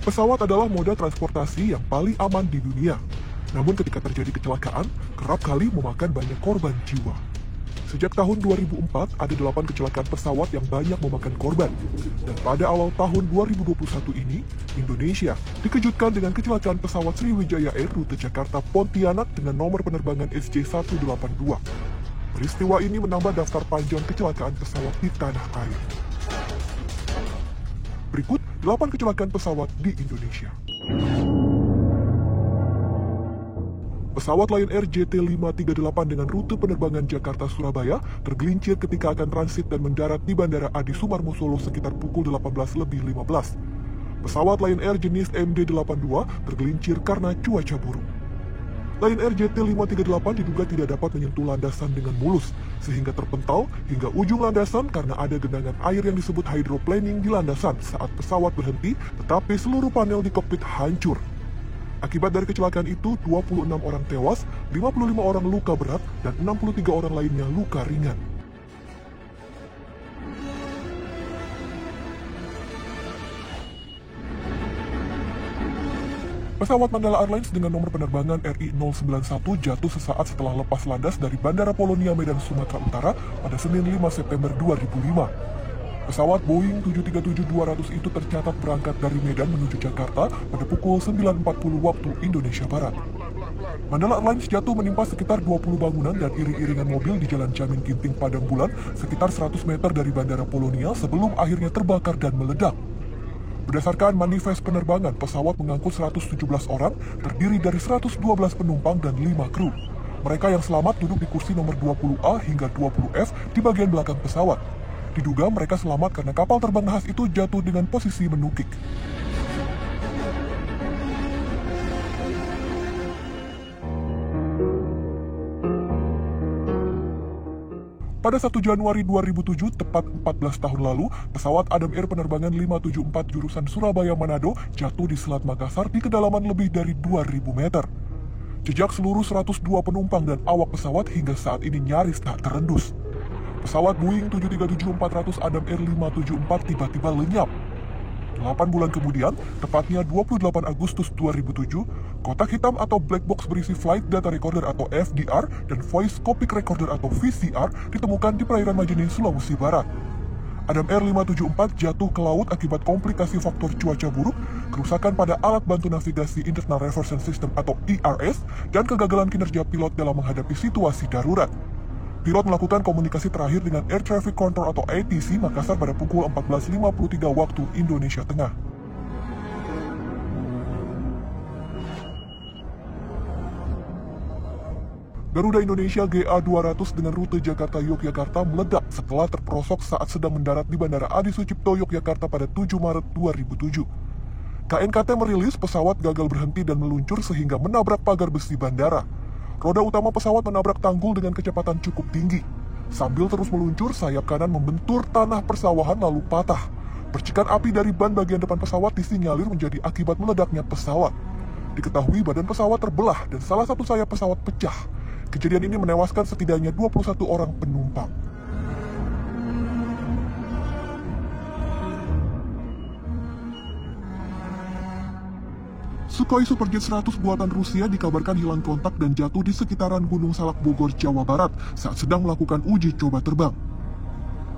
Pesawat adalah moda transportasi yang paling aman di dunia. Namun ketika terjadi kecelakaan, kerap kali memakan banyak korban jiwa. Sejak tahun 2004, ada 8 kecelakaan pesawat yang banyak memakan korban. Dan pada awal tahun 2021 ini, Indonesia dikejutkan dengan kecelakaan pesawat Sriwijaya Air rute Jakarta-Pontianak dengan nomor penerbangan SJ182. Peristiwa ini menambah daftar panjang kecelakaan pesawat di tanah air. Berikut 8 kecelakaan pesawat di Indonesia. Pesawat Lion Air JT538 dengan rute penerbangan Jakarta-Surabaya tergelincir ketika akan transit dan mendarat di Bandara Adi Sumarmo Solo sekitar pukul 18.15. Pesawat Lion Air jenis MD-82 tergelincir karena cuaca buruk. Lion Air JT538 diduga tidak dapat menyentuh landasan dengan mulus, sehingga terpental hingga ujung landasan karena ada genangan air yang disebut hydroplaning di landasan saat pesawat berhenti, tetapi seluruh panel di kokpit hancur. Akibat dari kecelakaan itu, 26 orang tewas, 55 orang luka berat, dan 63 orang lainnya luka ringan. Pesawat Mandala Airlines dengan nomor penerbangan RI091 jatuh sesaat setelah lepas landas dari Bandara Polonia Medan, Sumatera Utara pada Senin 5 September 2005. Pesawat Boeing 737-200 itu tercatat berangkat dari Medan menuju Jakarta pada pukul 9.40 waktu Indonesia Barat. Mandala Airlines jatuh menimpa sekitar 20 bangunan dan iring-iringan mobil di Jalan Jamin Ginting Padang Bulan sekitar 100 meter dari Bandara Polonia sebelum akhirnya terbakar dan meledak. Berdasarkan manifest penerbangan, pesawat mengangkut 117 orang, terdiri dari 112 penumpang dan 5 kru. Mereka yang selamat duduk di kursi nomor 20A hingga 20F di bagian belakang pesawat. Diduga mereka selamat karena kapal terbang nahas itu jatuh dengan posisi menukik. Pada 1 Januari 2007, tepat 14 tahun lalu, pesawat Adam Air penerbangan 574 jurusan Surabaya-Manado jatuh di Selat Makassar di kedalaman lebih dari 2.000 meter. Jejak seluruh 102 penumpang dan awak pesawat hingga saat ini nyaris tak terendus. Pesawat Boeing 737-400 Adam Air 574 tiba-tiba lenyap. 8 bulan kemudian, tepatnya 28 Agustus 2007, kotak hitam atau black box berisi Flight Data Recorder atau FDR dan Voice Cockpit Recorder atau VCR ditemukan di perairan Majene, Sulawesi Barat. Adam Air 574 jatuh ke laut akibat komplikasi faktor cuaca buruk, kerusakan pada alat bantu navigasi Internal Reversion System atau IRS, dan kegagalan kinerja pilot dalam menghadapi situasi darurat. Pilot melakukan komunikasi terakhir dengan Air Traffic Control atau ATC Makassar pada pukul 14.53 waktu Indonesia Tengah. Garuda Indonesia GA200 dengan rute Jakarta-Yogyakarta meledak setelah terperosok saat sedang mendarat di Bandara Adi Sucipto, Yogyakarta pada 7 Maret 2007. KNKT merilis pesawat gagal berhenti dan meluncur sehingga menabrak pagar besi bandara. Roda utama pesawat menabrak tanggul dengan kecepatan cukup tinggi. Sambil terus meluncur, sayap kanan membentur tanah persawahan lalu patah. Percikan api dari ban bagian depan pesawat disinyalir menjadi akibat meledaknya pesawat. Diketahui badan pesawat terbelah dan salah satu sayap pesawat pecah. Kejadian ini menewaskan setidaknya 21 orang penumpang. Sukhoi Superjet 100 buatan Rusia dikabarkan hilang kontak dan jatuh di sekitaran Gunung Salak Bogor, Jawa Barat saat sedang melakukan uji coba terbang.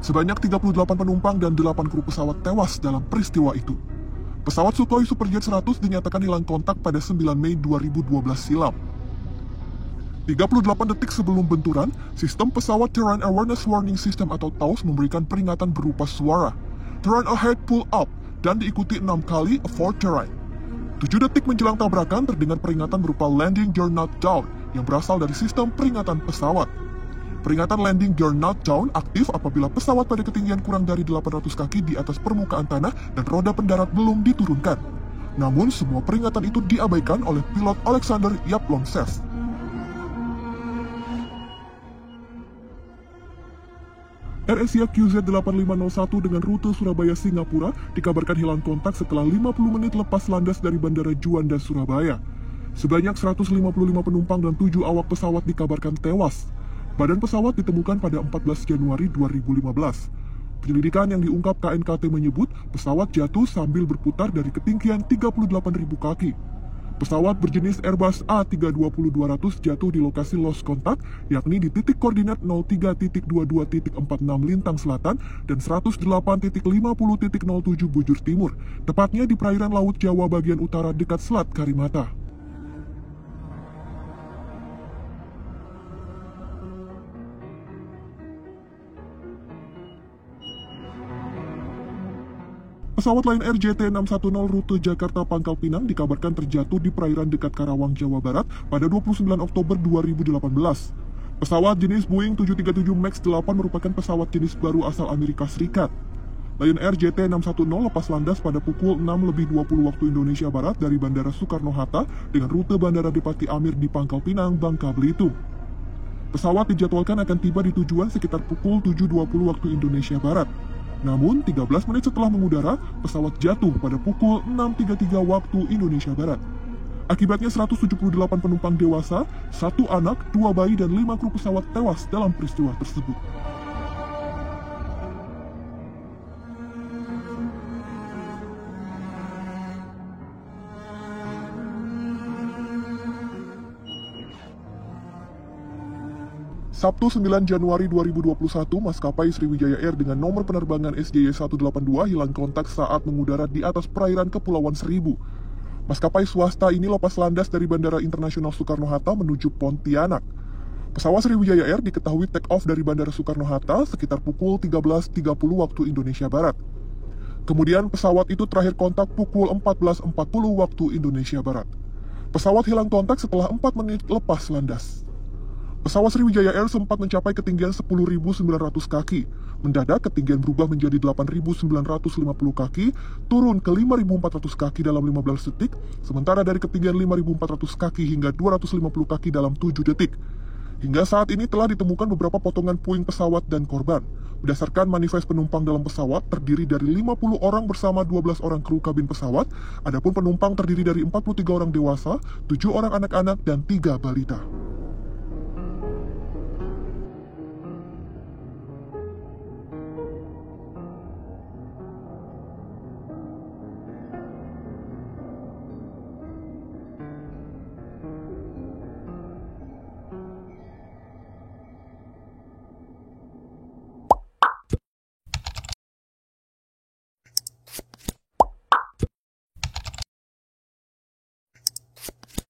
Sebanyak 38 penumpang dan 8 kru pesawat tewas dalam peristiwa itu. Pesawat Sukhoi Superjet 100 dinyatakan hilang kontak pada 9 Mei 2012 silam. 38 detik sebelum benturan, sistem pesawat Terrain Awareness Warning System atau TAWS memberikan peringatan berupa suara Turn Ahead Pull Up dan diikuti 6 kali For Terrain. 7 detik menjelang tabrakan terdengar peringatan berupa Landing Gear Not Down yang berasal dari sistem peringatan pesawat. Peringatan Landing Gear Not Down aktif apabila pesawat pada ketinggian kurang dari 800 kaki di atas permukaan tanah dan roda pendarat belum diturunkan. Namun semua peringatan itu diabaikan oleh pilot Alexander Yablonsev. AirAsia QZ8501 dengan rute Surabaya-Singapura dikabarkan hilang kontak setelah 50 menit lepas landas dari Bandara Juanda, Surabaya. Sebanyak 155 penumpang dan 7 awak pesawat dikabarkan tewas. Badan pesawat ditemukan pada 14 Januari 2015. Penyelidikan yang diungkap KNKT menyebut pesawat jatuh sambil berputar dari ketinggian 38.000 kaki. Pesawat berjenis Airbus A320-200 jatuh di lokasi lost contact, yakni di titik koordinat 03.22.46 Lintang Selatan dan 108.50.07 Bujur Timur, tepatnya di perairan Laut Jawa bagian utara dekat Selat Karimata. Pesawat Lion Air JT610 rute Jakarta Pangkal Pinang dikabarkan terjatuh di perairan dekat Karawang, Jawa Barat pada 29 Oktober 2018. Pesawat jenis Boeing 737 MAX 8 merupakan pesawat jenis baru asal Amerika Serikat. Lion Air JT610 lepas landas pada pukul 6.20 waktu Indonesia Barat dari Bandara Soekarno-Hatta dengan rute Bandara Depati Amir di Pangkal Pinang, Bangka Belitung. Pesawat dijadwalkan akan tiba di tujuan sekitar pukul 7.20 waktu Indonesia Barat. Namun, 13 menit setelah mengudara, pesawat jatuh pada pukul 6.33 waktu Indonesia Barat. Akibatnya 178 penumpang dewasa, 1 anak, 2 bayi, dan 5 kru pesawat tewas dalam peristiwa tersebut. Sabtu 9 Januari 2021, maskapai Sriwijaya Air dengan nomor penerbangan SJY182 hilang kontak saat mengudara di atas perairan Kepulauan Seribu. Maskapai swasta ini lepas landas dari Bandara Internasional Soekarno-Hatta menuju Pontianak. Pesawat Sriwijaya Air diketahui take off dari Bandara Soekarno-Hatta sekitar pukul 13.30 waktu Indonesia Barat. Kemudian pesawat itu terakhir kontak pukul 14.40 waktu Indonesia Barat. Pesawat hilang kontak setelah 4 menit lepas landas. Pesawat Sriwijaya Air sempat mencapai ketinggian 10.900 kaki. Mendadak ketinggian berubah menjadi 8.950 kaki, turun ke 5.400 kaki dalam 15 detik, sementara dari ketinggian 5.400 kaki hingga 250 kaki dalam 7 detik. Hingga saat ini telah ditemukan beberapa potongan puing pesawat dan korban. Berdasarkan manifest penumpang dalam pesawat, terdiri dari 50 orang bersama 12 orang kru kabin pesawat, adapun penumpang terdiri dari 43 orang dewasa, 7 orang anak-anak, dan 3 balita.